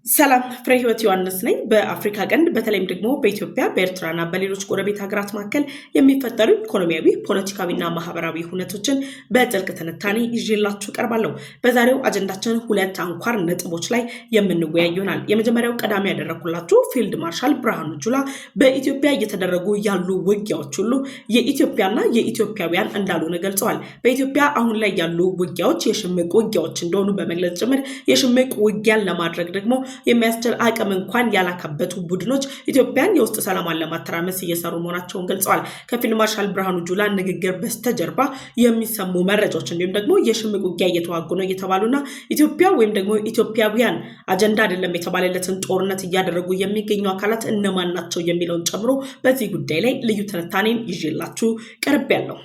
ሰላም ፍሬ ህይወት ዮሐንስ ነኝ። በአፍሪካ ቀንድ በተለይም ደግሞ በኢትዮጵያ በኤርትራና በሌሎች ጎረቤት ሀገራት መካከል የሚፈጠሩ ኢኮኖሚያዊ፣ ፖለቲካዊና ማህበራዊ ሁነቶችን በጥልቅ ትንታኔ ይዤላችሁ ቀርባለሁ። በዛሬው አጀንዳችን ሁለት አንኳር ነጥቦች ላይ የምንወያይ ይሆናል። የመጀመሪያው ቀዳሚ ያደረኩላችሁ ፊልድ ማርሻል ብርሃኑ ጁላ በኢትዮጵያ እየተደረጉ ያሉ ውጊያዎች ሁሉ የኢትዮጵያና የኢትዮጵያውያን እንዳልሆነ ገልጸዋል። በኢትዮጵያ አሁን ላይ ያሉ ውጊያዎች የሽምቅ ውጊያዎች እንደሆኑ በመግለጽ ጭምር የሽምቅ ውጊያን ለማድረግ ደግሞ የሚያስችል አቅም እንኳን ያላካበቱ ቡድኖች ኢትዮጵያን የውስጥ ሰላማን ለማተራመስ እየሰሩ መሆናቸውን ገልጸዋል። ከፊልድ ማርሻል ብርሃኑ ጁላ ንግግር በስተጀርባ የሚሰሙ መረጃዎች እንዲሁም ደግሞ የሽምቅ ውጊያ እየተዋጉ ነው እየተባሉና ኢትዮጵያ ወይም ደግሞ ኢትዮጵያውያን አጀንዳ አይደለም የተባለለትን ጦርነት እያደረጉ የሚገኙ አካላት እነማን ናቸው የሚለውን ጨምሮ በዚህ ጉዳይ ላይ ልዩ ትንታኔን ይዤላችሁ ቀርቤያለሁ።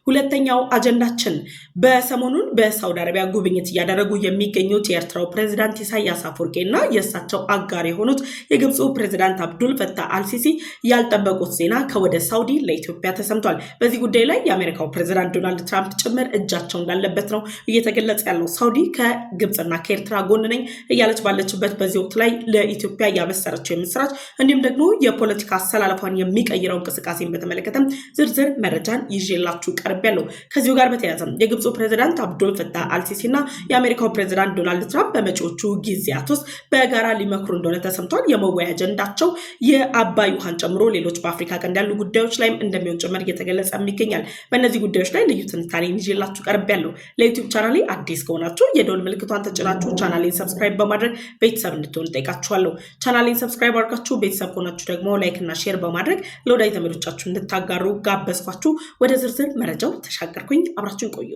ሁለተኛው አጀንዳችን በሰሞኑን በሳውዲ አረቢያ ጉብኝት እያደረጉ የሚገኙት የኤርትራው ፕሬዝዳንት ኢሳያስ አፈወርቂና የእሳቸው አጋር የሆኑት የግብፁ ፕሬዝዳንት አብዱል ፈታህ አልሲሲ ያልጠበቁት ዜና ከወደ ሳውዲ ለኢትዮጵያ ተሰምቷል። በዚህ ጉዳይ ላይ የአሜሪካው ፕሬዝዳንት ዶናልድ ትራምፕ ጭምር እጃቸው እንዳለበት ነው እየተገለጸ ያለው። ሳውዲ ከግብፅና ከኤርትራ ጎን ነኝ እያለች ባለችበት በዚህ ወቅት ላይ ለኢትዮጵያ ያበሰረችው የምስራች እንዲሁም ደግሞ የፖለቲካ አሰላለፏን የሚቀይረው እንቅስቃሴን በተመለከተም ዝርዝር መረጃን ይዤላችሁ ቀርቤያለሁ። ከዚሁ ጋር በተያያዘ የግብፁ ፕሬዝዳንት አብዱል ፈታህ አልሲሲና የአሜሪካው ፕሬዝዳንት ዶናልድ ትራምፕ በመጪዎቹ ጊዜያት ውስጥ በጋራ ሊመክሩ እንደሆነ ተሰምቷል። የመወያያ አጀንዳቸው የአባይ ውሃን ጨምሮ ሌሎች በአፍሪካ ቀንድ ያሉ ጉዳዮች ላይም እንደሚሆን ጭምር እየተገለጸ ይገኛል። በእነዚህ ጉዳዮች ላይ ልዩ ትንታኔን ይዤላችሁ ቀርቤያለሁ። ለዩቲዩብ ቻናሌ አዲስ ከሆናችሁ የደወል ምልክቷን ተጭናችሁ ቻናሌን ሰብስክራይብ በማድረግ ቤተሰብ እንድትሆኑ ጠይቃችኋለሁ። ቻናሌን ሰብስክራይብ አድርጋችሁ ቤተሰብ ከሆናችሁ ደግሞ ላይክ እና ሼር በማድረግ ለወዳጅ ዘመዶቻችሁ እንድታጋሩ ጋበዝኳችሁ። ወደ ዝርዝር መረጃው ተሻገርኩኝ። አብራችሁን ቆዩ።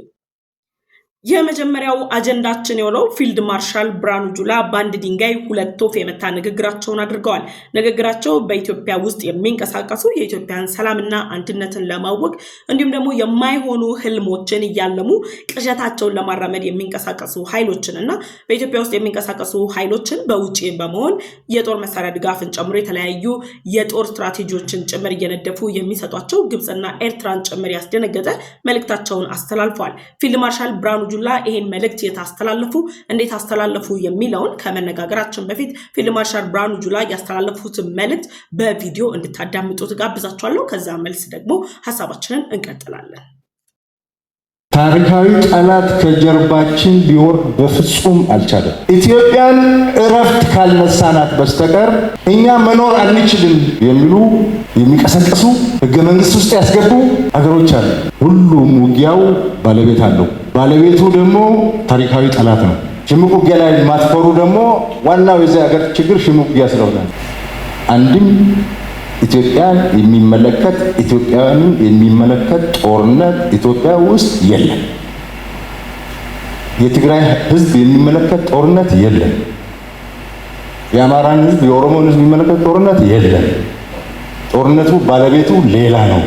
የመጀመሪያው አጀንዳችን የሆነው ፊልድ ማርሻል ብርሃኑ ጁላ በአንድ ድንጋይ ሁለት ወፍ የመታ ንግግራቸውን አድርገዋል። ንግግራቸው በኢትዮጵያ ውስጥ የሚንቀሳቀሱ የኢትዮጵያን ሰላምና አንድነትን ለማወቅ እንዲሁም ደግሞ የማይሆኑ ህልሞችን እያለሙ ቅዠታቸውን ለማራመድ የሚንቀሳቀሱ ኃይሎችን እና በኢትዮጵያ ውስጥ የሚንቀሳቀሱ ኃይሎችን በውጭ በመሆን የጦር መሳሪያ ድጋፍን ጨምሮ የተለያዩ የጦር ስትራቴጂዎችን ጭምር እየነደፉ የሚሰጧቸው ግብፅና ኤርትራን ጭምር ያስደነገጠ መልእክታቸውን አስተላልፈዋል። ፊልድ ማርሻል ብርሃኑ ጁላ ይሄን መልእክት የታስተላለፉ እንዴት አስተላለፉ የሚለውን ከመነጋገራችን በፊት ፊልድ ማርሻል ብርሃኑ ጁላ ያስተላለፉት መልእክት በቪዲዮ እንድታዳምጡት ጋብዛችኋለሁ። ከዛ መልስ ደግሞ ሐሳባችንን እንቀጥላለን። ታሪካዊ ጠላት ከጀርባችን ሊወርድ በፍጹም አልቻለም። ኢትዮጵያን እረፍት ካልነሳናት በስተቀር እኛ መኖር አንችልም የሚሉ የሚቀሰቅሱ ህገ መንግስት ውስጥ ያስገቡ ሀገሮች አሉ። ሁሉም ውጊያው ባለቤት አለው። ባለቤቱ ደግሞ ታሪካዊ ጠላት ነው። ሽምቅ ውጊያ ላይ ማትፈሩ ደግሞ ዋናው የዚህ ሀገር ችግር ሽምቅ ውጊያ ስለሆነ አንድም ኢትዮጵያን የሚመለከት ኢትዮጵያውያንን የሚመለከት ጦርነት ኢትዮጵያ ውስጥ የለም። የትግራይ ህዝብ የሚመለከት ጦርነት የለም። የአማራን ህዝብ፣ የኦሮሞን ህዝብ የሚመለከት ጦርነት የለም። ጦርነቱ ባለቤቱ ሌላ ነው።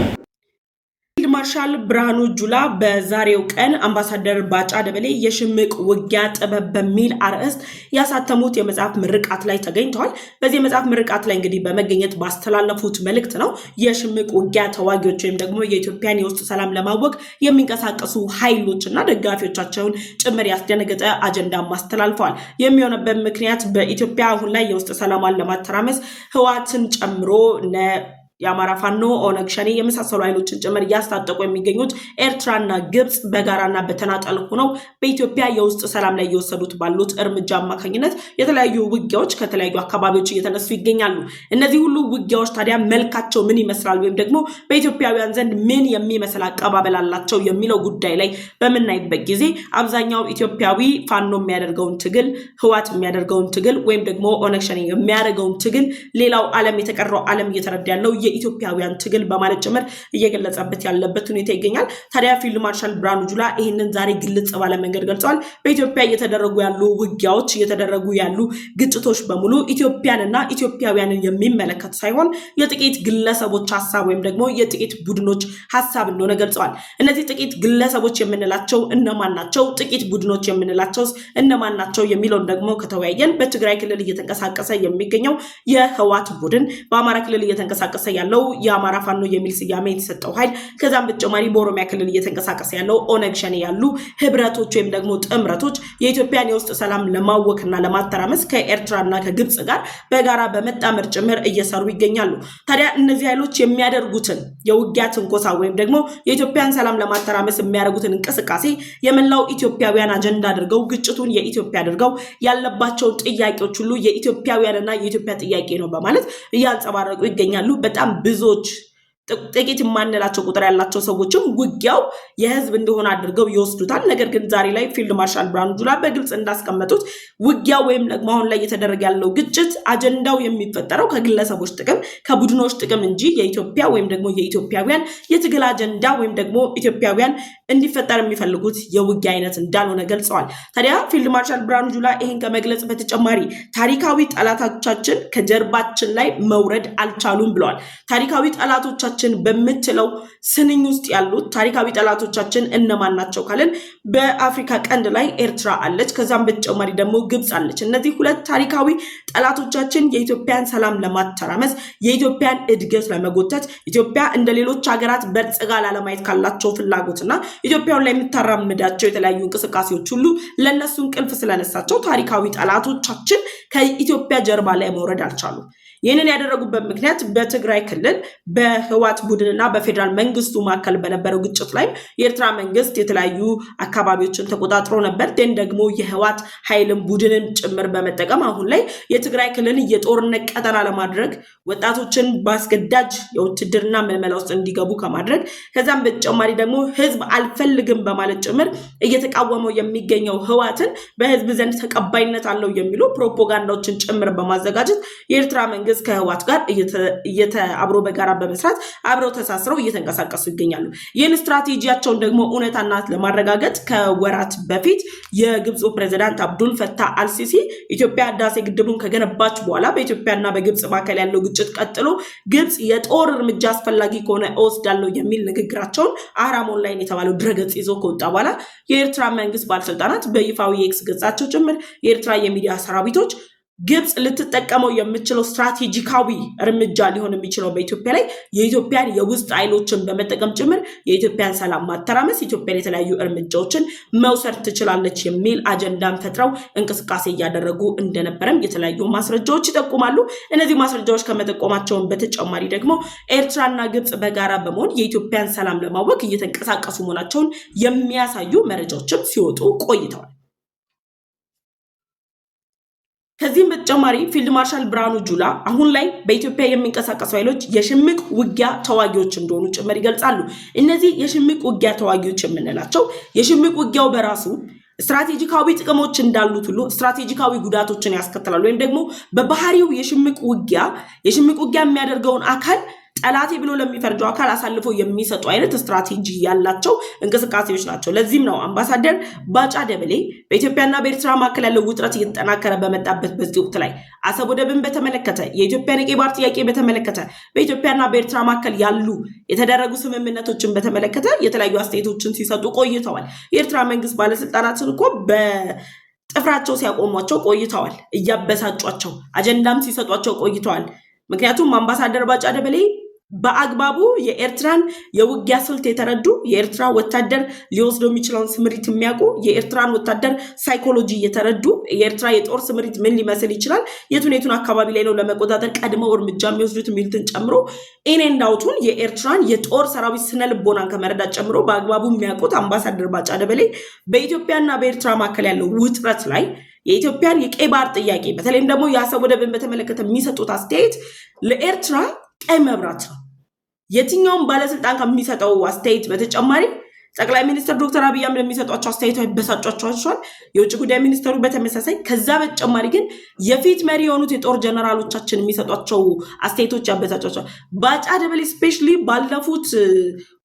ማርሻል ብርሃኑ ጁላ በዛሬው ቀን አምባሳደር ባጫ ደበሌ የሽምቅ ውጊያ ጥበብ በሚል አርዕስት ያሳተሙት የመጽሐፍ ምርቃት ላይ ተገኝተዋል። በዚህ የመጽሐፍ ምርቃት ላይ እንግዲህ በመገኘት ባስተላለፉት መልእክት ነው የሽምቅ ውጊያ ተዋጊዎች ወይም ደግሞ የኢትዮጵያን የውስጥ ሰላም ለማወቅ የሚንቀሳቀሱ ኃይሎችና ደጋፊዎቻቸውን ጭምር ያስደነገጠ አጀንዳ አስተላልፈዋል። የሚሆነበት ምክንያት በኢትዮጵያ አሁን ላይ የውስጥ ሰላማን ለማተራመስ ህወሓትን ጨምሮ የአማራ ፋኖ፣ ኦነግ ሸኔ የመሳሰሉ ኃይሎችን ጭምር እያስታጠቁ የሚገኙት ኤርትራና ግብፅ በጋራና በተናጠል ሆነው በኢትዮጵያ የውስጥ ሰላም ላይ እየወሰዱት ባሉት እርምጃ አማካኝነት የተለያዩ ውጊያዎች ከተለያዩ አካባቢዎች እየተነሱ ይገኛሉ። እነዚህ ሁሉ ውጊያዎች ታዲያ መልካቸው ምን ይመስላል ወይም ደግሞ በኢትዮጵያውያን ዘንድ ምን የሚመስል አቀባበል አላቸው የሚለው ጉዳይ ላይ በምናይበት ጊዜ አብዛኛው ኢትዮጵያዊ ፋኖ የሚያደርገውን ትግል፣ ህወሓት የሚያደርገውን ትግል ወይም ደግሞ ኦነግ ሸኔ የሚያደርገውን ትግል ሌላው ዓለም የተቀረው ዓለም እየተረዳ ያለው የኢትዮጵያውያን ትግል በማለት ጭምር እየገለጸበት ያለበት ሁኔታ ይገኛል። ታዲያ ፊልድ ማርሻል ብርሃኑ ጁላ ይህንን ዛሬ ግልጽ ባለ መንገድ ገልጸዋል። በኢትዮጵያ እየተደረጉ ያሉ ውጊያዎች፣ እየተደረጉ ያሉ ግጭቶች በሙሉ ኢትዮጵያንና ኢትዮጵያውያንን የሚመለከት ሳይሆን የጥቂት ግለሰቦች ሐሳብ ወይም ደግሞ የጥቂት ቡድኖች ሐሳብ እንደሆነ ገልጸዋል። እነዚህ ጥቂት ግለሰቦች የምንላቸው እነማን ናቸው? ጥቂት ቡድኖች የምንላቸውስ እነማን ናቸው? የሚለውን ደግሞ ከተወያየን በትግራይ ክልል እየተንቀሳቀሰ የሚገኘው የህወሓት ቡድን፣ በአማራ ክልል እየተንቀሳቀሰ ያለው የአማራ ፋኖ የሚል ስያሜ የተሰጠው ኃይል ከዛም በተጨማሪ በኦሮሚያ ክልል እየተንቀሳቀሰ ያለው ኦነግ ሸኔ ያሉ ህብረቶች ወይም ደግሞ ጥምረቶች የኢትዮጵያን የውስጥ ሰላም ለማወክና ለማተራመስ ከኤርትራና ከግብጽ ጋር በጋራ በመጣመር ጭምር እየሰሩ ይገኛሉ። ታዲያ እነዚህ ኃይሎች የሚያደርጉትን የውጊያ ትንኮሳ ወይም ደግሞ የኢትዮጵያን ሰላም ለማተራመስ የሚያደርጉትን እንቅስቃሴ የመላው ኢትዮጵያውያን አጀንዳ አድርገው ግጭቱን የኢትዮጵያ አድርገው ያለባቸው ጥያቄዎች ሁሉ የኢትዮጵያውያንና የኢትዮጵያ ጥያቄ ነው በማለት እያንጸባረቁ ይገኛሉ። በጣም ብዙዎች ጥቂት የማንላቸው ቁጥር ያላቸው ሰዎችም ውጊያው የህዝብ እንደሆነ አድርገው ይወስዱታል። ነገር ግን ዛሬ ላይ ፊልድ ማርሻል ብርሃኑ ጁላ በግልጽ እንዳስቀመጡት ውጊያው ወይም ደግሞ አሁን ላይ እየተደረገ ያለው ግጭት አጀንዳው የሚፈጠረው ከግለሰቦች ጥቅም ከቡድኖች ጥቅም እንጂ የኢትዮጵያ ወይም ደግሞ የኢትዮጵያውያን የትግል አጀንዳ ወይም ደግሞ ኢትዮጵያውያን እንዲፈጠር የሚፈልጉት የውጊያ አይነት እንዳልሆነ ገልጸዋል። ታዲያ ፊልድ ማርሻል ብርሃኑ ጁላ ይህን ከመግለጽ በተጨማሪ ታሪካዊ ጠላቶቻችን ከጀርባችን ላይ መውረድ አልቻሉም ብለዋል። ታሪካዊ ጠላቶቻችን በምትለው ስንኝ ውስጥ ያሉት ታሪካዊ ጠላቶቻችን እነማን ናቸው ካልን በአፍሪካ ቀንድ ላይ ኤርትራ አለች፣ ከዛም በተጨማሪ ደግሞ ግብጽ አለች። እነዚህ ሁለት ታሪካዊ ጠላቶቻችን የኢትዮጵያን ሰላም ለማተራመስ የኢትዮጵያን እድገት ለመጎተት ኢትዮጵያ እንደ ሌሎች ሀገራት በልጽጋ ላለማየት ካላቸው ፍላጎትና ኢትዮጵያውን ላይ የምታራምዳቸው የተለያዩ እንቅስቃሴዎች ሁሉ ለነሱ እንቅልፍ ስለነሳቸው ታሪካዊ ጠላቶቻችን ከኢትዮጵያ ጀርባ ላይ መውረድ አልቻሉም። ይህንን ያደረጉበት ምክንያት በትግራይ ክልል በህዋት ቡድንና በፌዴራል መንግስቱ መካከል በነበረው ግጭት ላይ የኤርትራ መንግስት የተለያዩ አካባቢዎችን ተቆጣጥሮ ነበር። ግን ደግሞ የህዋት ኃይልን ቡድንን ጭምር በመጠቀም አሁን ላይ የትግራይ ክልል የጦርነት ቀጠና ለማድረግ ወጣቶችን በአስገዳጅ የውትድርና ምልመላ ውስጥ እንዲገቡ ከማድረግ ከዛም በተጨማሪ ደግሞ ህዝብ አልፈልግም በማለት ጭምር እየተቃወመው የሚገኘው ህዋትን በህዝብ ዘንድ ተቀባይነት አለው የሚሉ ፕሮፓጋንዳዎችን ጭምር በማዘጋጀት የኤርትራ መንግስት ከህዋት ጋር አብሮ በጋራ በመስራት አብረው ተሳስረው እየተንቀሳቀሱ ይገኛሉ። ይህን ስትራቴጂያቸውን ደግሞ እውነታነት ለማረጋገጥ ከወራት በፊት የግብፁ ፕሬዝዳንት አብዱል ፈታህ አልሲሲ ኢትዮጵያ ህዳሴ ግድቡን ከገነባች በኋላ በኢትዮጵያና በግብፅ መካከል ያለው ግጭት ቀጥሎ ግብፅ የጦር እርምጃ አስፈላጊ ከሆነ እወስዳለሁ የሚል ንግግራቸውን አህራም ኦንላይን የተባለው ድረገጽ ይዞ ከወጣ በኋላ የኤርትራ መንግስት ባለስልጣናት በይፋዊ የኤክስ ገጻቸው ጭምር የኤርትራ የሚዲያ ሰራዊቶች ግብጽ ልትጠቀመው የምትችለው ስትራቴጂካዊ እርምጃ ሊሆን የሚችለው በኢትዮጵያ ላይ የኢትዮጵያን የውስጥ ኃይሎችን በመጠቀም ጭምር የኢትዮጵያን ሰላም ማተራመስ ኢትዮጵያን የተለያዩ እርምጃዎችን መውሰድ ትችላለች የሚል አጀንዳን ፈጥረው እንቅስቃሴ እያደረጉ እንደነበረም የተለያዩ ማስረጃዎች ይጠቁማሉ። እነዚህ ማስረጃዎች ከመጠቆማቸውን በተጨማሪ ደግሞ ኤርትራና ግብጽ በጋራ በመሆን የኢትዮጵያን ሰላም ለማወክ እየተንቀሳቀሱ መሆናቸውን የሚያሳዩ መረጃዎችም ሲወጡ ቆይተዋል። ከዚህም በተጨማሪ ፊልድ ማርሻል ብርሃኑ ጁላ አሁን ላይ በኢትዮጵያ የሚንቀሳቀሱ ኃይሎች የሽምቅ ውጊያ ተዋጊዎች እንደሆኑ ጭምር ይገልጻሉ። እነዚህ የሽምቅ ውጊያ ተዋጊዎች የምንላቸው የሽምቅ ውጊያው በራሱ ስትራቴጂካዊ ጥቅሞች እንዳሉት ሁሉ ስትራቴጂካዊ ጉዳቶችን ያስከትላሉ። ወይም ደግሞ በባህሪው የሽምቅ ውጊያ የሚያደርገውን አካል ጠላቴ ብሎ ለሚፈርጀው አካል አሳልፎ የሚሰጡ አይነት ስትራቴጂ ያላቸው እንቅስቃሴዎች ናቸው። ለዚህም ነው አምባሳደር ባጫ ደበሌ በኢትዮጵያና በኤርትራ መካከል ያለው ውጥረት እየተጠናከረ በመጣበት በዚህ ወቅት ላይ አሰብ ወደብን በተመለከተ የኢትዮጵያን የቀይ ባህር ጥያቄ በተመለከተ በኢትዮጵያና በኤርትራ መካከል ያሉ የተደረጉ ስምምነቶችን በተመለከተ የተለያዩ አስተያየቶችን ሲሰጡ ቆይተዋል። የኤርትራ መንግስት ባለስልጣናትን እኮ በጥፍራቸው ሲያቆሟቸው ቆይተዋል። እያበሳጯቸው አጀንዳም ሲሰጧቸው ቆይተዋል። ምክንያቱም አምባሳደር ባጫ ደበሌ በአግባቡ የኤርትራን የውጊያ ስልት የተረዱ የኤርትራ ወታደር ሊወስደው የሚችለውን ስምሪት የሚያውቁ የኤርትራን ወታደር ሳይኮሎጂ የተረዱ የኤርትራ የጦር ስምሪት ምን ሊመስል ይችላል፣ የቱኔቱን አካባቢ ላይ ነው ለመቆጣጠር ቀድመው እርምጃ የሚወስዱት የሚሉትን ጨምሮ ኢኔንዳውቱን የኤርትራን የጦር ሰራዊት ስነ ልቦናን ከመረዳት ጨምሮ በአግባቡ የሚያውቁት አምባሳደር ባጫ ደበሌ በኢትዮጵያና በኤርትራ መካከል ያለው ውጥረት ላይ የኢትዮጵያን የቀይ ባህር ጥያቄ በተለይም ደግሞ የአሰብ ወደብን በተመለከተ የሚሰጡት አስተያየት ለኤርትራ ቀይ መብራት ነው። የትኛውም ባለስልጣን ከሚሰጠው አስተያየት በተጨማሪ ጠቅላይ ሚኒስትር ዶክተር አብይ አህመድ የሚሰጧቸው አስተያየቶች ያበሳጯቸዋል። የውጭ ጉዳይ ሚኒስትሩ በተመሳሳይ። ከዛ በተጨማሪ ግን የፊት መሪ የሆኑት የጦር ጀነራሎቻችን የሚሰጧቸው አስተያየቶች ያበሳጯቸዋል። ባጫ ደበሌ ስፔሻሊ ባለፉት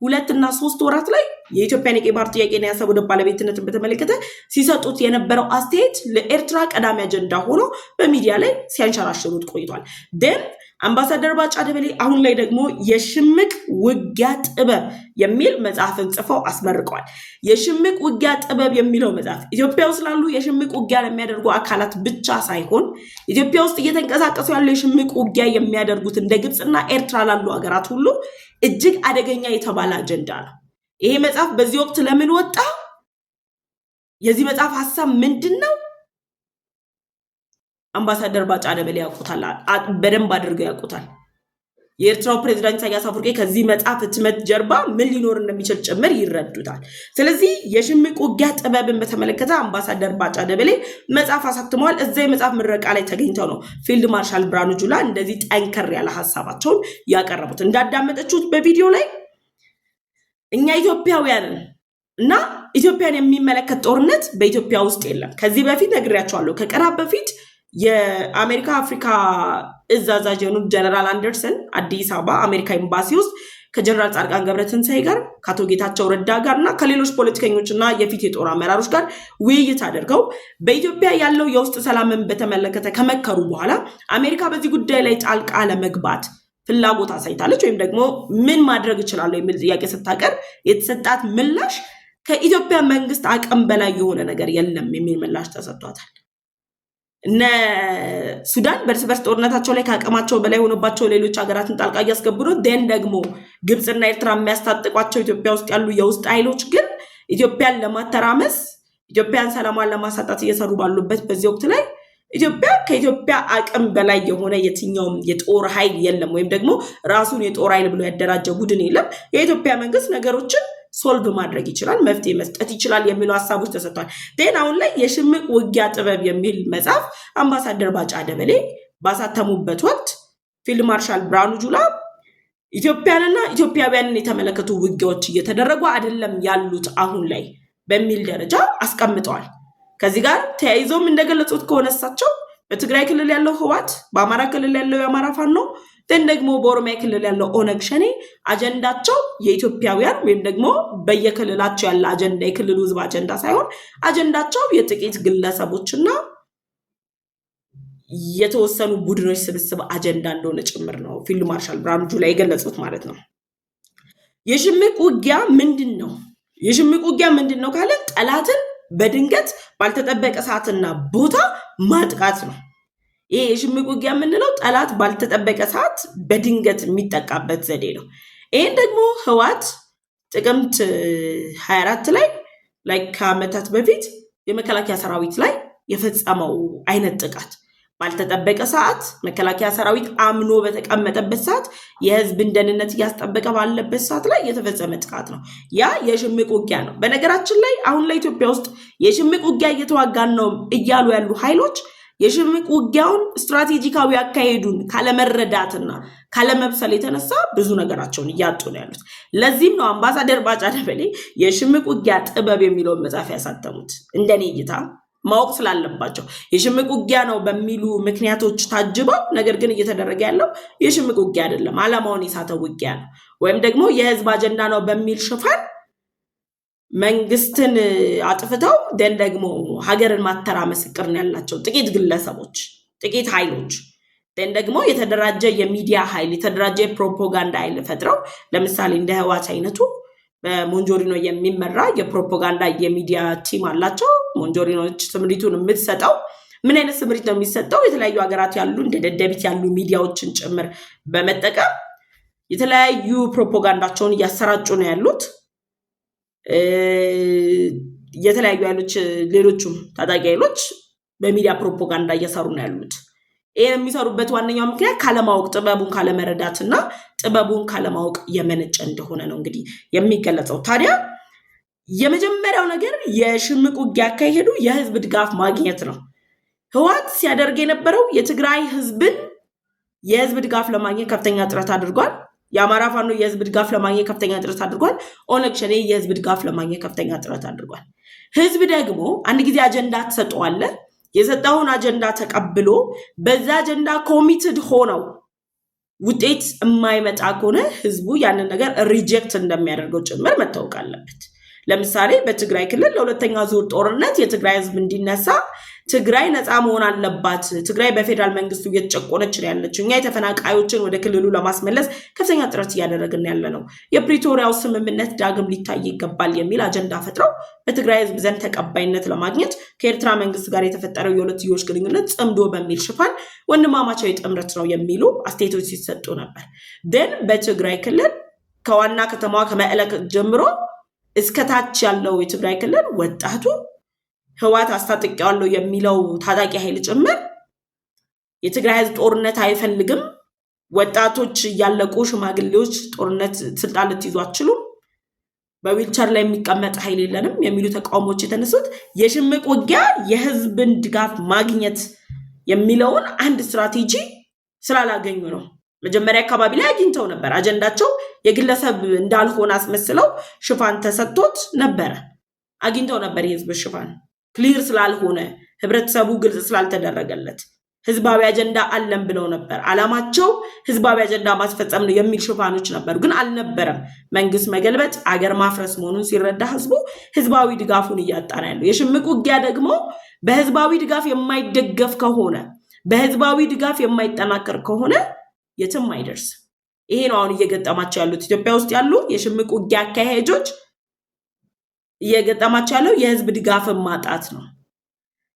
2 እና 3 ወራት ላይ የኢትዮጵያን የቀይ ባህር ጥያቄና የአሰብ ወደብ ባለቤትነትን በተመለከተ ሲሰጡት የነበረው አስተያየት ለኤርትራ ቀዳሚ አጀንዳ ሆኖ በሚዲያ ላይ ሲያንሸራሽሩት ቆይቷል። አምባሳደር ባጫ ደበሌ አሁን ላይ ደግሞ የሽምቅ ውጊያ ጥበብ የሚል መጽሐፍን ጽፈው አስመርቀዋል። የሽምቅ ውጊያ ጥበብ የሚለው መጽሐፍ ኢትዮጵያ ውስጥ ላሉ የሽምቅ ውጊያ ለሚያደርጉ አካላት ብቻ ሳይሆን ኢትዮጵያ ውስጥ እየተንቀሳቀሱ ያሉ የሽምቅ ውጊያ የሚያደርጉት እንደ ግብፅና ኤርትራ ላሉ ሀገራት ሁሉ እጅግ አደገኛ የተባለ አጀንዳ ነው። ይሄ መጽሐፍ በዚህ ወቅት ለምን ወጣ? የዚህ መጽሐፍ ሐሳብ ምንድነው? አምባሳደር ባጫ ደበሌ ያውቁታል፣ በደንብ አድርገው ያውቁታል። የኤርትራው ፕሬዝዳንት ኢሳያስ አፈወርቂ ከዚህ መጽሐፍ ህትመት ጀርባ ምን ሊኖር እንደሚችል ጭምር ይረዱታል። ስለዚህ የሽምቅ ውጊያ ጥበብን በተመለከተ አምባሳደር ባጫ ደበሌ መጽሐፍ አሳትመዋል። እዛ የመጽሐፍ ምረቃ ላይ ተገኝተው ነው ፊልድ ማርሻል ብርሃኑ ጁላ እንደዚህ ጠንከር ያለ ሐሳባቸውን ያቀረቡት። እንዳዳመጠችሁት በቪዲዮ ላይ እኛ ኢትዮጵያውያንን እና ኢትዮጵያን የሚመለከት ጦርነት በኢትዮጵያ ውስጥ የለም። ከዚህ በፊት ነግሬያቸዋለሁ። ከቀናት በፊት የአሜሪካ አፍሪካ እዝ አዛዥ የሆኑት ጀነራል አንደርሰን አዲስ አበባ አሜሪካ ኤምባሲ ውስጥ ከጀነራል ጻድቃን ገብረትንሳኤ ጋር ከአቶ ጌታቸው ረዳ ጋር እና ከሌሎች ፖለቲከኞችና የፊት የጦር አመራሮች ጋር ውይይት አድርገው በኢትዮጵያ ያለው የውስጥ ሰላምን በተመለከተ ከመከሩ በኋላ አሜሪካ በዚህ ጉዳይ ላይ ጣልቃ ለመግባት ፍላጎት አሳይታለች፣ ወይም ደግሞ ምን ማድረግ እችላለሁ የሚል ጥያቄ ስታቀርብ የተሰጣት ምላሽ ከኢትዮጵያ መንግስት አቅም በላይ የሆነ ነገር የለም የሚል ምላሽ ተሰጥቷታል። እነ ሱዳን በርስ በርስ ጦርነታቸው ላይ ከአቅማቸው በላይ ሆኖባቸው ሌሎች ሀገራትን ጣልቃ እያስገቡ ነው። ደን ደግሞ ግብፅና ኤርትራ የሚያስታጥቋቸው ኢትዮጵያ ውስጥ ያሉ የውስጥ ኃይሎች ግን ኢትዮጵያን ለማተራመስ ኢትዮጵያን ሰላሟን ለማሳጣት እየሰሩ ባሉበት በዚህ ወቅት ላይ ኢትዮጵያ ከኢትዮጵያ አቅም በላይ የሆነ የትኛውም የጦር ኃይል የለም፣ ወይም ደግሞ ራሱን የጦር ኃይል ብሎ ያደራጀ ቡድን የለም። የኢትዮጵያ መንግስት ነገሮችን ሶልቭ ማድረግ ይችላል፣ መፍትሄ መስጠት ይችላል የሚሉ ሀሳቦች ተሰጥቷል። ቴን አሁን ላይ የሽምቅ ውጊያ ጥበብ የሚል መጽሐፍ አምባሳደር ባጫ ደበሌ ባሳተሙበት ወቅት ፊልድ ማርሻል ብርሃኑ ጁላ ኢትዮጵያንና ኢትዮጵያውያንን የተመለከቱ ውጊያዎች እየተደረጉ አይደለም ያሉት አሁን ላይ በሚል ደረጃ አስቀምጠዋል። ከዚህ ጋር ተያይዘውም እንደገለጹት ከሆነ እሳቸው በትግራይ ክልል ያለው ህወሓት፣ በአማራ ክልል ያለው የአማራ ፋኖ ደን ደግሞ በኦሮሚያ ክልል ያለው ኦነግ ሸኔ አጀንዳቸው የኢትዮጵያውያን ወይም ደግሞ በየክልላቸው ያለ አጀንዳ የክልሉ ህዝብ አጀንዳ ሳይሆን አጀንዳቸው የጥቂት ግለሰቦችና የተወሰኑ ቡድኖች ስብስብ አጀንዳ እንደሆነ ጭምር ነው ፊልድ ማርሻል ብርሃኑ ጁላ የገለጹት ማለት ነው። የሽምቅ ውጊያ ምንድን ነው? የሽምቅ ውጊያ ምንድን ነው ካለ ጠላትን በድንገት ባልተጠበቀ ሰዓትና ቦታ ማጥቃት ነው። ይሄ የሽምቅ ውጊያ የምንለው ጠላት ባልተጠበቀ ሰዓት በድንገት የሚጠቃበት ዘዴ ነው። ይህን ደግሞ ህወሓት ጥቅምት 24 ላይ ከዓመታት በፊት የመከላከያ ሰራዊት ላይ የፈጸመው አይነት ጥቃት ባልተጠበቀ ሰዓት መከላከያ ሰራዊት አምኖ በተቀመጠበት ሰዓት የህዝብን ደህንነት እያስጠበቀ ባለበት ሰዓት ላይ የተፈጸመ ጥቃት ነው። ያ የሽምቅ ውጊያ ነው። በነገራችን ላይ አሁን ላይ ኢትዮጵያ ውስጥ የሽምቅ ውጊያ እየተዋጋን ነው እያሉ ያሉ ኃይሎች የሽምቅ ውጊያውን ስትራቴጂካዊ አካሄዱን ካለመረዳትና ካለመብሰል የተነሳ ብዙ ነገራቸውን እያጡ ነው ያሉት። ለዚህም ነው አምባሳደር ባጫ ደበሌ የሽምቅ ውጊያ ጥበብ የሚለውን መጽሐፍ ያሳተሙት። እንደኔ እይታ ማወቅ ስላለባቸው የሽምቅ ውጊያ ነው በሚሉ ምክንያቶች ታጅበው፣ ነገር ግን እየተደረገ ያለው የሽምቅ ውጊያ አይደለም፣ ዓላማውን የሳተ ውጊያ ነው። ወይም ደግሞ የህዝብ አጀንዳ ነው በሚል ሽፋን መንግስትን አጥፍተው ደን ደግሞ ሀገርን ማተራመስ እቅድ ነው ያላቸው ጥቂት ግለሰቦች፣ ጥቂት ኃይሎች ደን ደግሞ የተደራጀ የሚዲያ ኃይል፣ የተደራጀ የፕሮፓጋንዳ ኃይል ፈጥረው ለምሳሌ እንደ ህወሓት አይነቱ በሞንጆሪኖ የሚመራ የፕሮፓጋንዳ የሚዲያ ቲም አላቸው። ሞንጆሪኖች ስምሪቱን የምትሰጠው ምን አይነት ስምሪት ነው የሚሰጠው? የተለያዩ ሀገራት ያሉ እንደ ደደቢት ያሉ ሚዲያዎችን ጭምር በመጠቀም የተለያዩ ፕሮፓጋንዳቸውን እያሰራጩ ነው ያሉት። የተለያዩ ኃይሎች ሌሎቹም ታጣቂ ኃይሎች በሚዲያ ፕሮፓጋንዳ እየሰሩ ነው ያሉት። ይሄን የሚሰሩበት ዋነኛው ምክንያት ካለማወቅ፣ ጥበቡን ካለመረዳትና ጥበቡን ካለማወቅ የመነጨ እንደሆነ ነው እንግዲህ የሚገለጸው። ታዲያ የመጀመሪያው ነገር የሽምቅ ውጊያ አካሄዱ የህዝብ ድጋፍ ማግኘት ነው። ህወሓት ሲያደርግ የነበረው የትግራይ ህዝብን የህዝብ ድጋፍ ለማግኘት ከፍተኛ ጥረት አድርጓል። የአማራ ፋኖ የህዝብ ድጋፍ ለማግኘት ከፍተኛ ጥረት አድርጓል። ኦነግ ሸኔ የህዝብ ድጋፍ ለማግኘት ከፍተኛ ጥረት አድርጓል። ህዝብ ደግሞ አንድ ጊዜ አጀንዳ ትሰጠዋለህ። የሰጠውን አጀንዳ ተቀብሎ በዛ አጀንዳ ኮሚትድ ሆነው ውጤት የማይመጣ ከሆነ ህዝቡ ያንን ነገር ሪጀክት እንደሚያደርገው ጭምር መታወቅ አለበት። ለምሳሌ በትግራይ ክልል ለሁለተኛ ዙር ጦርነት የትግራይ ህዝብ እንዲነሳ ትግራይ ነፃ መሆን አለባት፣ ትግራይ በፌደራል መንግስቱ እየተጨቆነች ነው ያለችው፣ እኛ የተፈናቃዮችን ወደ ክልሉ ለማስመለስ ከፍተኛ ጥረት እያደረግን ያለ ነው፣ የፕሪቶሪያው ስምምነት ዳግም ሊታይ ይገባል የሚል አጀንዳ ፈጥረው በትግራይ ህዝብ ዘንድ ተቀባይነት ለማግኘት ከኤርትራ መንግስት ጋር የተፈጠረው የሁለትዮሽ ግንኙነት ጽምዶ በሚል ሽፋን ወንድማማቻዊ ጥምረት ነው የሚሉ አስተያየቶች ሲሰጡ ነበር። ግን በትግራይ ክልል ከዋና ከተማዋ ከመቀለ ጀምሮ እስከታች ያለው የትግራይ ክልል ወጣቱ ህወሓት አስታጥቄዋለሁ የሚለው ታጣቂ ኃይል ጭምር የትግራይ ህዝብ ጦርነት አይፈልግም፣ ወጣቶች እያለቁ ሽማግሌዎች ጦርነት ስልጣን ልትይዙ አትችሉም፣ በዊልቸር ላይ የሚቀመጥ ኃይል የለንም የሚሉ ተቃውሞች የተነሱት የሽምቅ ውጊያ የህዝብን ድጋፍ ማግኘት የሚለውን አንድ ስትራቴጂ ስላላገኙ ነው። መጀመሪያ አካባቢ ላይ አግኝተው ነበር። አጀንዳቸው የግለሰብ እንዳልሆነ አስመስለው ሽፋን ተሰጥቶት ነበር። አግኝተው ነበር የህዝብ ሽፋን ክሊር ስላልሆነ ህብረተሰቡ ግልጽ ስላልተደረገለት ህዝባዊ አጀንዳ አለን ብለው ነበር። አላማቸው ህዝባዊ አጀንዳ ማስፈጸም ነው የሚል ሽፋኖች ነበሩ፣ ግን አልነበረም። መንግስት መገልበጥ አገር ማፍረስ መሆኑን ሲረዳ ህዝቡ ህዝባዊ ድጋፉን እያጣ ነው ያለው። የሽምቅ ውጊያ ደግሞ በህዝባዊ ድጋፍ የማይደገፍ ከሆነ በህዝባዊ ድጋፍ የማይጠናከር ከሆነ የትም አይደርስም። ይሄ ነው አሁን እየገጠማቸው ያሉት ኢትዮጵያ ውስጥ ያሉ የሽምቅ ውጊያ አካሄጆች እየገጠማቸው ያለው የህዝብ ድጋፍን ማጣት ነው።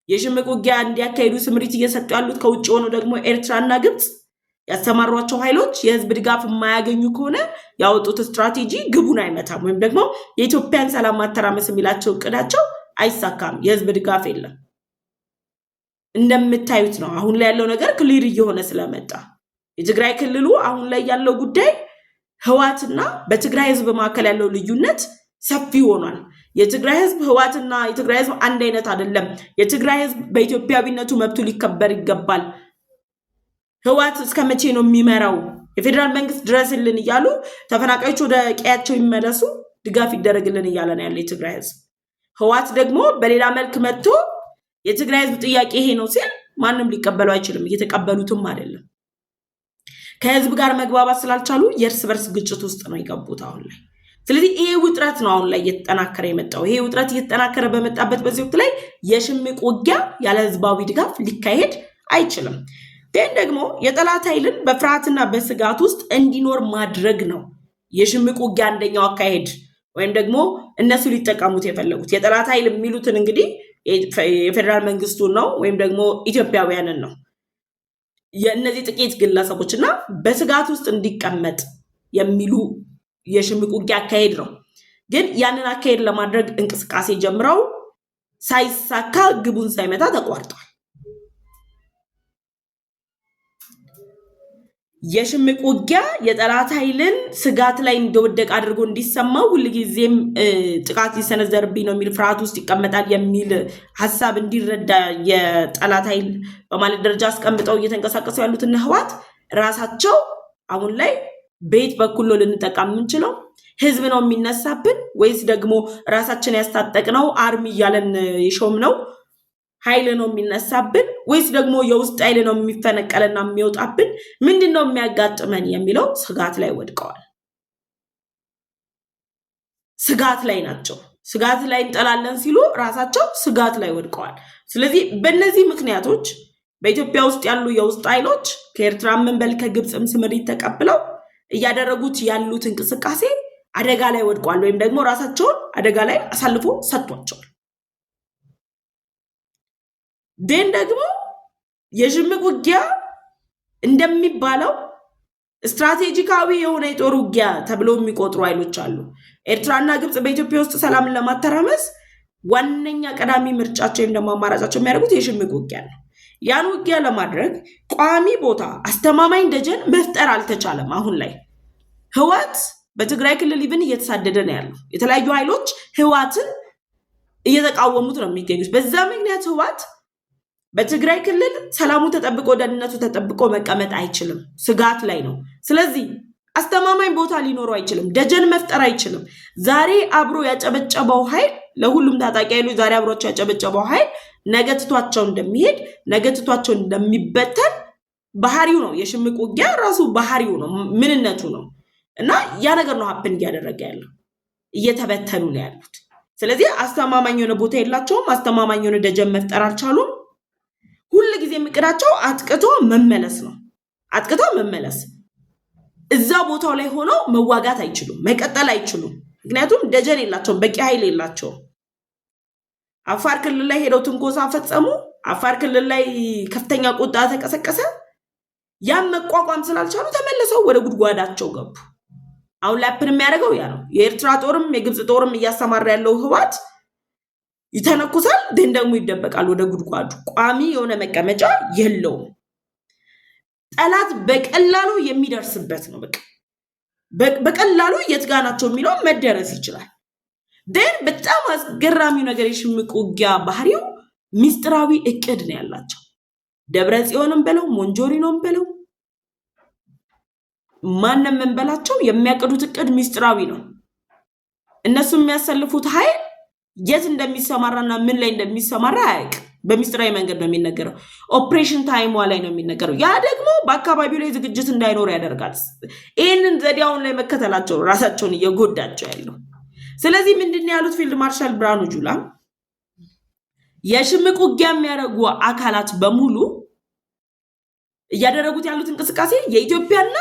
የሽምቅ ውጊያ እንዲያካሄዱ ስምሪት እየሰጡ ያሉት ከውጭ ሆነው ደግሞ ኤርትራና ግብጽ ያስተማሯቸው ኃይሎች የህዝብ ድጋፍ የማያገኙ ከሆነ ያወጡት ስትራቴጂ ግቡን አይመታም፣ ወይም ደግሞ የኢትዮጵያን ሰላም ማተራመስ የሚላቸው እቅዳቸው አይሳካም። የህዝብ ድጋፍ የለም። እንደምታዩት ነው አሁን ላይ ያለው ነገር ክሊር እየሆነ ስለመጣ የትግራይ ክልሉ አሁን ላይ ያለው ጉዳይ ህወሓትና በትግራይ ህዝብ መካከል ያለው ልዩነት ሰፊ ሆኗል። የትግራይ ህዝብ ህወሓትና የትግራይ ህዝብ አንድ አይነት አይደለም። የትግራይ ህዝብ በኢትዮጵያዊነቱ መብቱ ሊከበር ይገባል። ህወሓት እስከመቼ ነው የሚመራው? የፌደራል መንግስት ድረስልን እያሉ ተፈናቃዮች ወደ ቀያቸው ይመለሱ፣ ድጋፍ ይደረግልን እያለ ነው ያለው የትግራይ ህዝብ። ህወሓት ደግሞ በሌላ መልክ መጥቶ የትግራይ ህዝብ ጥያቄ ይሄ ነው ሲል ማንም ሊቀበሉ አይችልም። እየተቀበሉትም አይደለም። ከህዝብ ጋር መግባባት ስላልቻሉ የእርስ በርስ ግጭት ውስጥ ነው የገቡት አሁን ላይ። ስለዚህ ይሄ ውጥረት ነው አሁን ላይ እየተጠናከረ የመጣው። ይሄ ውጥረት እየተጠናከረ በመጣበት በዚህ ወቅት ላይ የሽምቅ ውጊያ ያለ ህዝባዊ ድጋፍ ሊካሄድ አይችልም። ግን ደግሞ የጠላት ኃይልን በፍርሃትና በስጋት ውስጥ እንዲኖር ማድረግ ነው የሽምቅ ውጊያ አንደኛው አካሄድ፣ ወይም ደግሞ እነሱ ሊጠቀሙት የፈለጉት የጠላት ኃይል የሚሉትን እንግዲህ የፌደራል መንግስቱን ነው ወይም ደግሞ ኢትዮጵያውያንን ነው። የእነዚህ ጥቂት ግለሰቦችና በስጋት ውስጥ እንዲቀመጥ የሚሉ የሽምቅ ውጊያ አካሄድ ነው። ግን ያንን አካሄድ ለማድረግ እንቅስቃሴ ጀምረው ሳይሳካ ግቡን ሳይመታ ተቋርጧል። የሽምቅ ውጊያ የጠላት ኃይልን ስጋት ላይ እንደወደቀ አድርጎ እንዲሰማው ሁልጊዜም ጥቃት ሊሰነዘርብኝ ነው የሚል ፍርሃት ውስጥ ይቀመጣል የሚል ሀሳብ እንዲረዳ የጠላት ኃይል በማለት ደረጃ አስቀምጠው እየተንቀሳቀሱ ያሉት እነ ህወሓት ራሳቸው አሁን ላይ በየት በኩል ነው ልንጠቃም የምንችለው? ህዝብ ነው የሚነሳብን ወይስ ደግሞ ራሳችን ያስታጠቅነው አርሚ እያለን የሾምነው ኃይል ነው የሚነሳብን ወይስ ደግሞ የውስጥ ኃይል ነው የሚፈነቀልና የሚወጣብን? ምንድነው የሚያጋጥመን የሚለው ስጋት ላይ ወድቀዋል። ስጋት ላይ ናቸው። ስጋት ላይ እንጠላለን ሲሉ ራሳቸው ስጋት ላይ ወድቀዋል። ስለዚህ በእነዚህ ምክንያቶች በኢትዮጵያ ውስጥ ያሉ የውስጥ ኃይሎች ከኤርትራ መንበል ከግብፅም ስምሪት ተቀብለው እያደረጉት ያሉት እንቅስቃሴ አደጋ ላይ ወድቋል፣ ወይም ደግሞ ራሳቸውን አደጋ ላይ አሳልፎ ሰጥቷቸዋል። ደን ደግሞ የሽምቅ ውጊያ እንደሚባለው ስትራቴጂካዊ የሆነ የጦር ውጊያ ተብሎ የሚቆጥሩ ኃይሎች አሉ። ኤርትራና ግብጽ በኢትዮጵያ ውስጥ ሰላምን ለማተራመስ ዋነኛ ቀዳሚ ምርጫቸው ወይም ደግሞ አማራጫቸው የሚያደርጉት የሽምቅ ውጊያ ነው። ያን ውጊያ ለማድረግ ቋሚ ቦታ አስተማማኝ ደጀን መፍጠር አልተቻለም። አሁን ላይ ህወሓት በትግራይ ክልል ይብን እየተሳደደ ነው ያለው። የተለያዩ ኃይሎች ህወሓትን እየተቃወሙት ነው የሚገኙት። በዛ ምክንያት ህወሓት በትግራይ ክልል ሰላሙ ተጠብቆ ደህንነቱ ተጠብቆ መቀመጥ አይችልም፣ ስጋት ላይ ነው። ስለዚህ አስተማማኝ ቦታ ሊኖረው አይችልም፣ ደጀን መፍጠር አይችልም። ዛሬ አብሮ ያጨበጨበው ኃይል ለሁሉም ታጣቂ ኃይሎች ዛሬ አብሮቸው ያጨበጨበው ኃይል ነገ ትቷቸው እንደሚሄድ ነገ ትቷቸው እንደሚበተን ባህሪው ነው። የሽምቅ ውጊያ ራሱ ባህሪው ነው፣ ምንነቱ ነው። እና ያ ነገር ነው ሀፕን እያደረገ ያለው። እየተበተኑ ነው ያሉት። ስለዚህ አስተማማኝ የሆነ ቦታ የላቸውም። አስተማማኝ የሆነ ደጀን መፍጠር አልቻሉም። ሁሉ ጊዜ የሚቀዳቸው አጥቅቶ መመለስ ነው። አጥቅቶ መመለስ። እዛ ቦታው ላይ ሆነው መዋጋት አይችሉም፣ መቀጠል አይችሉም። ምክንያቱም ደጀን የላቸውም፣ በቂ ኃይል የላቸውም። አፋር ክልል ላይ ሄደው ትንኮሳ ፈጸሙ። አፋር ክልል ላይ ከፍተኛ ቁጣ ተቀሰቀሰ። ያም መቋቋም ስላልቻሉ ተመልሰው ወደ ጉድጓዳቸው ገቡ። አሁን ላፕን የሚያደርገው ያ ነው። የኤርትራ ጦርም የግብጽ ጦርም እያሰማራ ያለው ህወሓት ይተነኩሳል፣ ግን ደግሞ ይደበቃል ወደ ጉድጓዱ። ቋሚ የሆነ መቀመጫ የለውም። ጠላት በቀላሉ የሚደርስበት ነው። በቀላሉ የት ጋ ናቸው የሚለው መደረስ ይችላል። ግን በጣም አስገራሚው ነገር የሽምቅ ውጊያ ባህሪው ሚስጥራዊ እቅድ ነው ያላቸው። ደብረ ጽዮንም በለው ሞንጆሪኖም በለው ማንም እንበላቸው የሚያቀዱት እቅድ ሚስጥራዊ ነው። እነሱ የሚያሰልፉት ኃይል የት እንደሚሰማራና ምን ላይ እንደሚሰማራ አያውቅ። በሚስጥራዊ መንገድ ነው የሚነገረው። ኦፕሬሽን ታይሟ ላይ ነው የሚነገረው። ያ ደግሞ በአካባቢው ላይ ዝግጅት እንዳይኖር ያደርጋል። ይህንን ዘዴውን ላይ መከተላቸው ራሳቸውን እየጎዳቸው ያለው። ስለዚህ ምንድን ያሉት ፊልድ ማርሻል ብርሃኑ ጁላ የሽምቅ ውጊያ የሚያደርጉ አካላት በሙሉ እያደረጉት ያሉት እንቅስቃሴ የኢትዮጵያና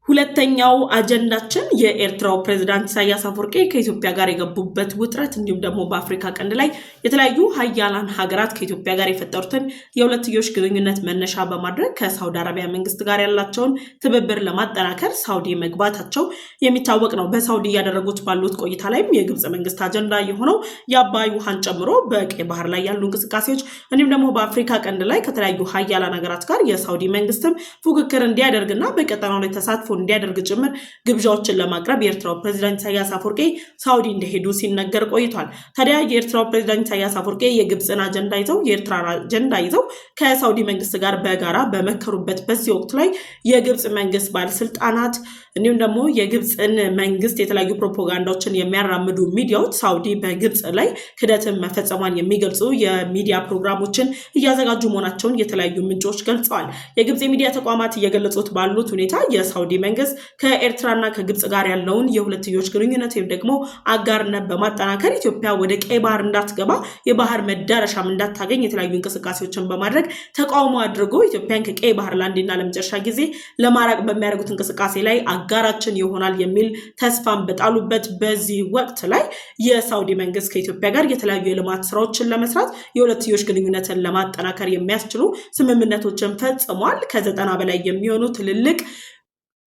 ሁለተኛው አጀንዳችን የኤርትራው ፕሬዝዳንት ኢሳያስ አፈወርቂ ከኢትዮጵያ ጋር የገቡበት ውጥረት እንዲሁም ደግሞ በአፍሪካ ቀንድ ላይ የተለያዩ ሀያላን ሀገራት ከኢትዮጵያ ጋር የፈጠሩትን የሁለትዮሽ ግንኙነት መነሻ በማድረግ ከሳውዲ አረቢያ መንግስት ጋር ያላቸውን ትብብር ለማጠናከር ሳውዲ መግባታቸው የሚታወቅ ነው። በሳውዲ እያደረጉት ባሉት ቆይታ ላይም የግብጽ መንግስት አጀንዳ የሆነው የአባይ ውሃን ጨምሮ በቀይ ባህር ላይ ያሉ እንቅስቃሴዎች እንዲሁም ደግሞ በአፍሪካ ቀንድ ላይ ከተለያዩ ሀያላን ሀገራት ጋር የሳውዲ መንግስትም ፉክክር እንዲያደርግና በቀጠናው ላይ ተሳትፎ እንዲያደርግ ጭምር ግብዣዎችን ለማቅረብ የኤርትራው ፕሬዝዳንት ኢሳያስ አፈወርቂ ሳውዲ እንደሄዱ ሲነገር ቆይቷል። ታዲያ የኤርትራው ፕሬዝዳንት ኢሳያስ አፈወርቂ የግብጽን አጀንዳ ይዘው የኤርትራን አጀንዳ ይዘው ከሳውዲ መንግስት ጋር በጋራ በመከሩበት በዚህ ወቅት ላይ የግብጽ መንግስት ባለስልጣናት እንዲሁም ደግሞ የግብጽን መንግስት የተለያዩ ፕሮፓጋንዳዎችን የሚያራምዱ ሚዲያዎች ሳውዲ በግብጽ ላይ ክደትን መፈጸሟን የሚገልጹ የሚዲያ ፕሮግራሞችን እያዘጋጁ መሆናቸውን የተለያዩ ምንጮች ገልጸዋል። የግብጽ የሚዲያ ተቋማት እየገለጹት ባሉት ሁኔታ የሳውዲ መንግስት ከኤርትራና ከግብጽ ጋር ያለውን የሁለትዮሽ ግንኙነት ወይም ደግሞ አጋርነት በማጠናከር ኢትዮጵያ ወደ ቀይ ባህር እንዳትገባ የባህር መዳረሻም እንዳታገኝ የተለያዩ እንቅስቃሴዎችን በማድረግ ተቃውሞ አድርጎ ኢትዮጵያን ከቀይ ባህር ለአንዴና ለመጨረሻ ጊዜ ለማራቅ በሚያደርጉት እንቅስቃሴ ላይ አጋራችን ይሆናል የሚል ተስፋን በጣሉበት በዚህ ወቅት ላይ የሳውዲ መንግስት ከኢትዮጵያ ጋር የተለያዩ የልማት ስራዎችን ለመስራት የሁለትዮሽ ግንኙነትን ለማጠናከር የሚያስችሉ ስምምነቶችን ፈጽሟል። ከ90 በላይ የሚሆኑ ትልልቅ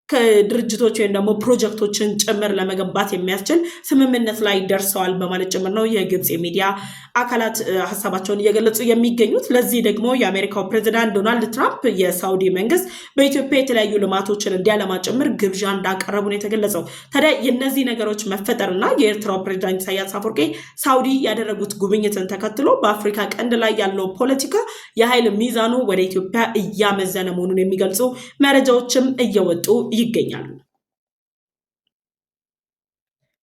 ከድርጅቶች ወይም ደግሞ ፕሮጀክቶችን ጭምር ለመገንባት የሚያስችል ስምምነት ላይ ደርሰዋል በማለት ጭምር ነው የግብጽ የሚዲያ አካላት ሀሳባቸውን እየገለጹ የሚገኙት። ለዚህ ደግሞ የአሜሪካው ፕሬዝዳንት ዶናልድ ትራምፕ የሳውዲ መንግስት በኢትዮጵያ የተለያዩ ልማቶችን እንዲያለማ ጭምር ግብዣ እንዳቀረቡ ነው የተገለጸው። ታዲያ የእነዚህ ነገሮች መፈጠርና የኤርትራው ፕሬዝዳንት ኢሳያስ አፈወርቂ ሳውዲ ያደረጉት ጉብኝትን ተከትሎ በአፍሪካ ቀንድ ላይ ያለው ፖለቲካ የኃይል ሚዛኑ ወደ ኢትዮጵያ እያመዘነ መሆኑን የሚገልጹ መረጃዎችም እየወጡ ይገኛሉ።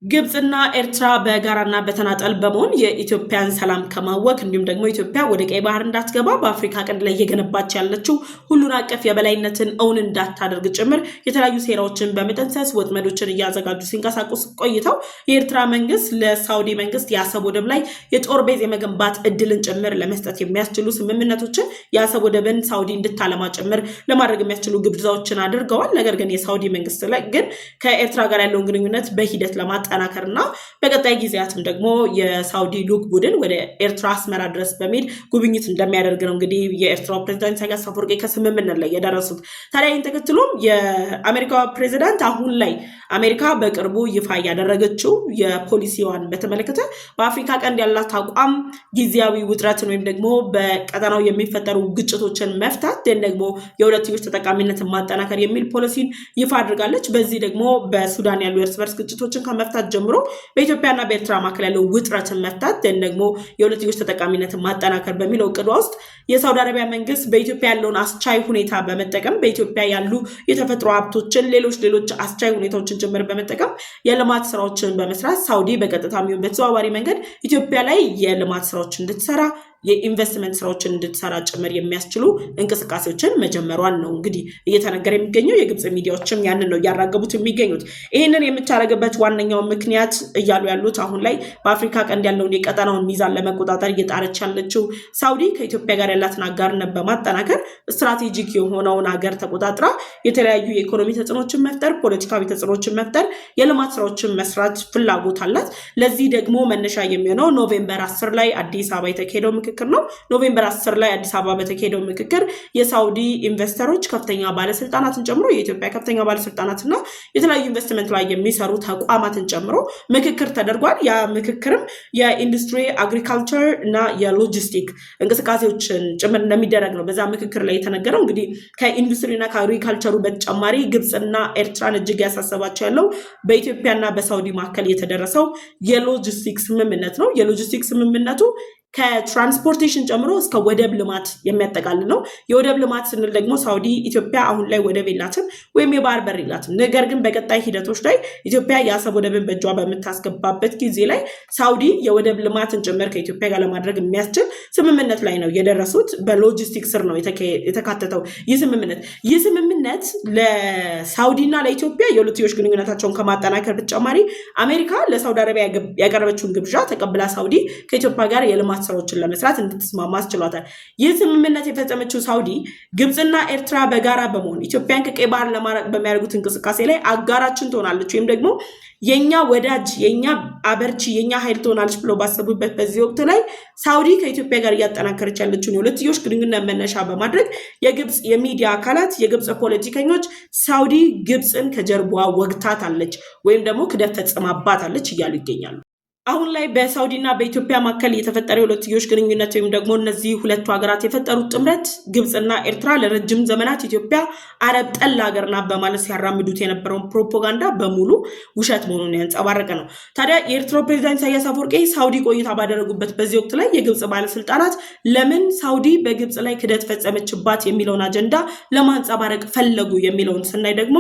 ግብጽና ኤርትራ በጋራና በተናጠል በመሆን የኢትዮጵያን ሰላም ከማወክ እንዲሁም ደግሞ ኢትዮጵያ ወደ ቀይ ባህር እንዳትገባ በአፍሪካ ቀንድ ላይ እየገነባች ያለችው ሁሉን አቀፍ የበላይነትን እውን እንዳታደርግ ጭምር የተለያዩ ሴራዎችን በመጠንሰስ ወጥመዶችን እያዘጋጁ ሲንቀሳቀሱ ቆይተው የኤርትራ መንግስት ለሳውዲ መንግስት የአሰብ ወደብ ላይ የጦር ቤዝ የመገንባት እድልን ጭምር ለመስጠት የሚያስችሉ ስምምነቶችን የአሰብ ወደብን ሳውዲ እንድታለማ ጭምር ለማድረግ የሚያስችሉ ግብዣዎችን አድርገዋል። ነገር ግን የሳውዲ መንግስት ላይ ግን ከኤርትራ ጋር ያለውን ግንኙነት በሂደት ለማጠናከርና በቀጣይ ጊዜያትም ደግሞ የሳውዲ ልዑክ ቡድን ወደ ኤርትራ አስመራ ድረስ በመሄድ ጉብኝት እንደሚያደርግ ነው እንግዲህ የኤርትራው ፕሬዝዳንት ኢሳያስ አፈወርቂ ከስምምነት ላይ የደረሱት። ታዲያ ይህን ተከትሎም የአሜሪካ ፕሬዝዳንት አሁን ላይ አሜሪካ በቅርቡ ይፋ ያደረገችው የፖሊሲዋን በተመለከተ በአፍሪካ ቀንድ ያላት አቋም ጊዜያዊ ውጥረትን ወይም ደግሞ በቀጠናው የሚፈጠሩ ግጭቶችን መፍታት ደን ደግሞ የሁለትዮሽ ተጠቃሚነትን ማጠናከር የሚል ፖሊሲን ይፋ አድርጋለች። በዚህ ደግሞ በሱዳን ያሉ እርስ በርስ ግጭቶችን ከመፍታት ጀምሮ በኢትዮጵያና በኤርትራ መካከል ያለው ውጥረትን መፍታት ደን ደግሞ የሁለትዮሽ ተጠቃሚነትን ማጠናከር በሚለው እቅዷ ውስጥ የሳውዲ አረቢያ መንግስት በኢትዮጵያ ያለውን አስቻይ ሁኔታ በመጠቀም በኢትዮጵያ ያሉ የተፈጥሮ ሀብቶችን ሌሎች አስቻይ ሁኔታዎችን ጭምር በመጠቀም የልማት ስራዎችን በመስራት ሳውዲ በቀጥታ የሚሆን በተዘዋዋሪ መንገድ ኢትዮጵያ ላይ የልማት ስራዎች እንድትሰራ የኢንቨስትመንት ስራዎችን እንድትሰራ ጭምር የሚያስችሉ እንቅስቃሴዎችን መጀመሯን ነው እንግዲህ እየተነገረ የሚገኘው። የግብጽ ሚዲያዎችም ያንን ነው እያራገቡት የሚገኙት። ይህንን የምታደርግበት ዋነኛው ምክንያት እያሉ ያሉት አሁን ላይ በአፍሪካ ቀንድ ያለውን የቀጠናውን ሚዛን ለመቆጣጠር እየጣረች ያለችው ሳውዲ ከኢትዮጵያ ጋር ያላትን አጋርነት በማጠናከር ስትራቴጂክ የሆነውን ሀገር ተቆጣጥራ የተለያዩ የኢኮኖሚ ተጽዕኖችን መፍጠር፣ ፖለቲካዊ ተጽዕኖችን መፍጠር፣ የልማት ስራዎችን መስራት ፍላጎት አላት። ለዚህ ደግሞ መነሻ የሚሆነው ኖቬምበር 10 ላይ አዲስ አበባ የተካሄደው ምክክር ነው። ኖቬምበር 10 ላይ አዲስ አበባ በተካሄደው ምክክር የሳውዲ ኢንቨስተሮች ከፍተኛ ባለስልጣናትን ጨምሮ የኢትዮጵያ ከፍተኛ ባለስልጣናትና የተለያዩ ኢንቨስትመንት ላይ የሚሰሩ ተቋማትን ጨምሮ ምክክር ተደርጓል። ያ ምክክርም የኢንዱስትሪ አግሪካልቸር እና የሎጂስቲክ እንቅስቃሴዎችን ጭምር እንደሚደረግ ነው በዛ ምክክር ላይ የተነገረው። እንግዲህ ከኢንዱስትሪና ከአግሪካልቸሩ በተጨማሪ ግብፅና ኤርትራን እጅግ ያሳሰባቸው ያለው በኢትዮጵያና በሳውዲ መካከል የተደረሰው የሎጂስቲክ ስምምነት ነው። የሎጂስቲክ ስምምነቱ ከትራንስፖርቴሽን ጨምሮ እስከ ወደብ ልማት የሚያጠቃልል ነው። የወደብ ልማት ስንል ደግሞ ሳውዲ ኢትዮጵያ አሁን ላይ ወደብ የላትም ወይም የባህር በር የላትም። ነገር ግን በቀጣይ ሂደቶች ላይ ኢትዮጵያ የአሰብ ወደብን በእጇ በምታስገባበት ጊዜ ላይ ሳውዲ የወደብ ልማትን ጭምር ከኢትዮጵያ ጋር ለማድረግ የሚያስችል ስምምነት ላይ ነው የደረሱት። በሎጂስቲክ ስር ነው የተካተተው ይህ ስምምነት ለሳውዲና ለኢትዮጵያ የሁለትዮሽ ግንኙነታቸውን ከማጠናከር በተጨማሪ አሜሪካ ለሳውዲ አረቢያ ያቀረበችውን ግብዣ ተቀብላ ሳውዲ ከኢትዮጵያ ጋር የልማት ስራዎችን ለመስራት እንድትስማማ አስችሏታል። ይህ ስምምነት የፈጸመችው ሳውዲ ግብፅና ኤርትራ በጋራ በመሆን ኢትዮጵያን ከቀይ ባህር ለማራቅ በሚያደርጉት እንቅስቃሴ ላይ አጋራችን ትሆናለች ወይም ደግሞ የኛ ወዳጅ፣ የኛ አበርቺ፣ የኛ ኃይል ትሆናለች ብለው ባሰቡበት በዚህ ወቅት ላይ ሳውዲ ከኢትዮጵያ ጋር እያጠናከረች ያለችውን የሁለትዮሽ ግንኙነት መነሻ በማድረግ የግብፅ የሚዲያ አካላት፣ የግብፅ ፖለቲከኞች ሳውዲ ግብፅን ከጀርባዋ ወግታታለች ወይም ደግሞ ክደት ፈጽማባታለች እያሉ ይገኛሉ። አሁን ላይ በሳውዲና በኢትዮጵያ መካከል የተፈጠረ የሁለትዮሽ ግንኙነት ወይም ደግሞ እነዚህ ሁለቱ ሀገራት የፈጠሩት ጥምረት ግብፅና ኤርትራ ለረጅም ዘመናት ኢትዮጵያ አረብ ጠል ሀገር ናት በማለት ሲያራምዱት የነበረውን ፕሮፓጋንዳ በሙሉ ውሸት መሆኑን ያንጸባረቀ ነው። ታዲያ የኤርትራው ፕሬዚዳንት ኢሳያስ አፈወርቂ ሳውዲ ቆይታ ባደረጉበት በዚህ ወቅት ላይ የግብፅ ባለስልጣናት ለምን ሳውዲ በግብፅ ላይ ክደት ፈጸመችባት የሚለውን አጀንዳ ለማንጸባረቅ ፈለጉ የሚለውን ስናይ ደግሞ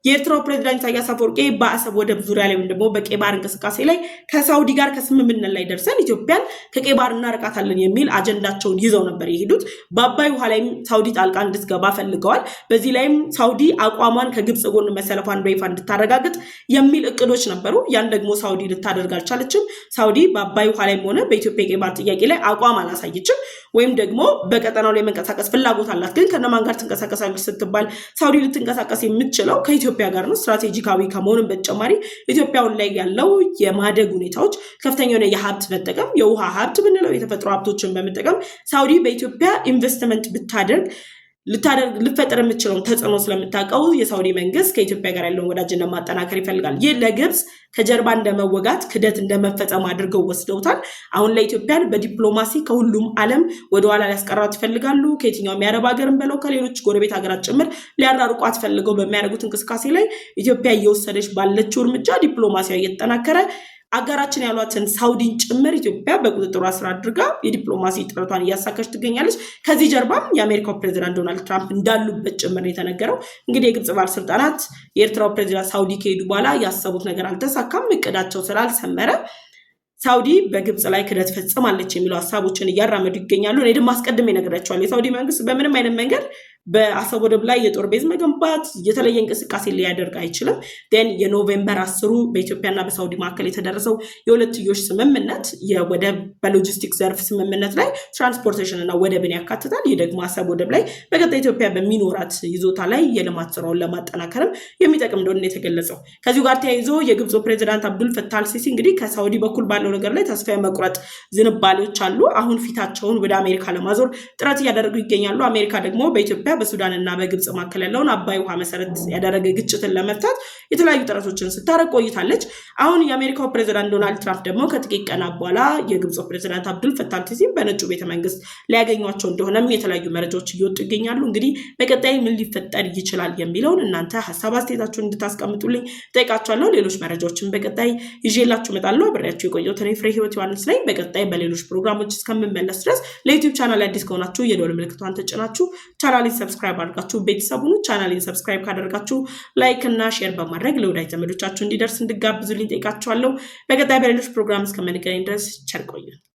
የኤርትራው ፕሬዚዳንት ኢሳያስ አፈወርቂ በአሰብ ወደብ ዙሪያ ላይ ወይም ደግሞ በቀይ ባህር እንቅስቃሴ ላይ ከሳውዲ ጋር ከስምምነት ላይ ደርሰን ኢትዮጵያን ከቀይ ባህር እናርቃታለን የሚል አጀንዳቸውን ይዘው ነበር የሄዱት። በአባይ ውሃ ላይም ሳውዲ ጣልቃ እንድትገባ ፈልገዋል። በዚህ ላይም ሳውዲ አቋሟን ከግብፅ ጎን መሰለፏን በይፋ እንድታረጋግጥ የሚል እቅዶች ነበሩ። ያን ደግሞ ሳውዲ ልታደርግ አልቻለችም። ሳውዲ በአባይ ውሃ ላይም ሆነ በኢትዮጵያ የቀይ ባህር ጥያቄ ላይ አቋም አላሳየችም። ወይም ደግሞ በቀጠናው ላይ መንቀሳቀስ ፍላጎት አላት። ግን ከነማን ጋር ትንቀሳቀሳለች ስትባል ሳውዲ ልትንቀሳቀስ የምትችለው ከኢትዮጵያ ጋር ነው። ስትራቴጂካዊ ከመሆንም በተጨማሪ ኢትዮጵያውን ላይ ያለው የማደግ ሁኔታዎች ከፍተኛ የሆነ የሀብት መጠቀም፣ የውሃ ሀብት ብንለው የተፈጥሮ ሀብቶችን በመጠቀም ሳውዲ በኢትዮጵያ ኢንቨስትመንት ብታደርግ ልፈጠር የምትችለውን ተጽዕኖ ስለምታውቀው የሳውዲ መንግስት ከኢትዮጵያ ጋር ያለውን ወዳጅነት ማጠናከር ይፈልጋል። ይህ ለግብፅ ከጀርባ እንደመወጋት ክደት እንደመፈጸም አድርገው ወስደውታል። አሁን ለኢትዮጵያን በዲፕሎማሲ ከሁሉም ዓለም ወደኋላ ሊያስቀራት ይፈልጋሉ። ከየትኛውም የአረብ ሀገርን በለው ከሌሎች ጎረቤት ሀገራት ጭምር ሊያራርቋት ፈልገው በሚያደርጉት እንቅስቃሴ ላይ ኢትዮጵያ እየወሰደች ባለችው እርምጃ ዲፕሎማሲያዊ እየተጠናከረ አጋራችን ያሏትን ሳውዲን ጭምር ኢትዮጵያ በቁጥጥሯ ስር አድርጋ የዲፕሎማሲ ጥረቷን እያሳካች ትገኛለች። ከዚህ ጀርባም የአሜሪካው ፕሬዚዳንት ዶናልድ ትራምፕ እንዳሉበት ጭምር የተነገረው። እንግዲህ የግብፅ ባለስልጣናት የኤርትራው ፕሬዚዳንት ሳውዲ ከሄዱ በኋላ ያሰቡት ነገር አልተሳካም። እቅዳቸው ስላልሰመረ ሳውዲ በግብፅ ላይ ክደት ፈጽማለች የሚሉ ሀሳቦችን እያራመዱ ይገኛሉ። እኔ ደግሞ አስቀድሜ ነግሬያቸዋለሁ። የሳውዲ መንግስት በምንም አይነት መንገድ በአሰብ ወደብ ላይ የጦር ቤዝ መገንባት የተለየ እንቅስቃሴ ሊያደርግ አይችልም። የኖቬምበር 10 በኢትዮጵያና በሳውዲ መካከል የተደረሰው የሁለትዮሽ ስምምነት የወደብ በሎጂስቲክ ዘርፍ ስምምነት ላይ ትራንስፖርቴሽን እና ወደብን ያካትታል። ይህ ደግሞ አሰብ ወደብ ላይ በቀጣይ ኢትዮጵያ በሚኖራት ይዞታ ላይ የልማት ስራውን ለማጠናከርም የሚጠቅም እንደሆነ የተገለጸው። ከዚሁ ጋር ተያይዞ የግብፁ ፕሬዚዳንት አብዱል ፈታህ አልሲሲ እንግዲህ ከሳውዲ በኩል ባለው ነገር ላይ ተስፋ የመቁረጥ ዝንባሌዎች አሉ። አሁን ፊታቸውን ወደ አሜሪካ ለማዞር ጥረት እያደረጉ ይገኛሉ። አሜሪካ ደግሞ በኢትዮጵያ በሱዳን እና በግብፅ መካከል ያለውን አባይ ውሃ መሰረት ያደረገ ግጭትን ለመፍታት የተለያዩ ጥረቶችን ስታረግ ቆይታለች። አሁን የአሜሪካው ፕሬዚዳንት ዶናልድ ትራምፕ ደግሞ ከጥቂት ቀናት በኋላ የግብፁ ፕሬዚዳንት አብዱል ፈታህ አልሲሲ በነጩ ቤተመንግስት ሊያገኟቸው እንደሆነም የተለያዩ መረጃዎች እየወጡ ይገኛሉ። እንግዲህ በቀጣይ ምን ሊፈጠር ይችላል የሚለውን እናንተ ሀሳብ አስተያየታችሁን እንድታስቀምጡልኝ ጠይቃችኋለሁ። ሌሎች መረጃዎችን በቀጣይ ይዤላችሁ እመጣለሁ። አብሬያችሁ የቆየሁት እኔ ፍሬ ህይወት ዮሐንስ ነኝ። በቀጣይ በሌሎች ፕሮግራሞች እስከምመለስ ድረስ ለዩቲዩብ ቻናል አዲስ ከሆናችሁ የደወል ምልክቷን ተጭናችሁ ቻናሌን ሰብስክራይብ አድርጋችሁ ቤተሰቡን ቻናሌን ሰብስክራይብ ካደረጋችሁ ላይክ እና ሼር በማድረግ ለወዳጅ ዘመዶቻችሁ እንዲደርስ እንድጋብዙልኝ ጠይቃችኋለሁ። በቀጣይ በሌሎች ፕሮግራም እስከምንገናኝ ድረስ ቸር ቆዩን።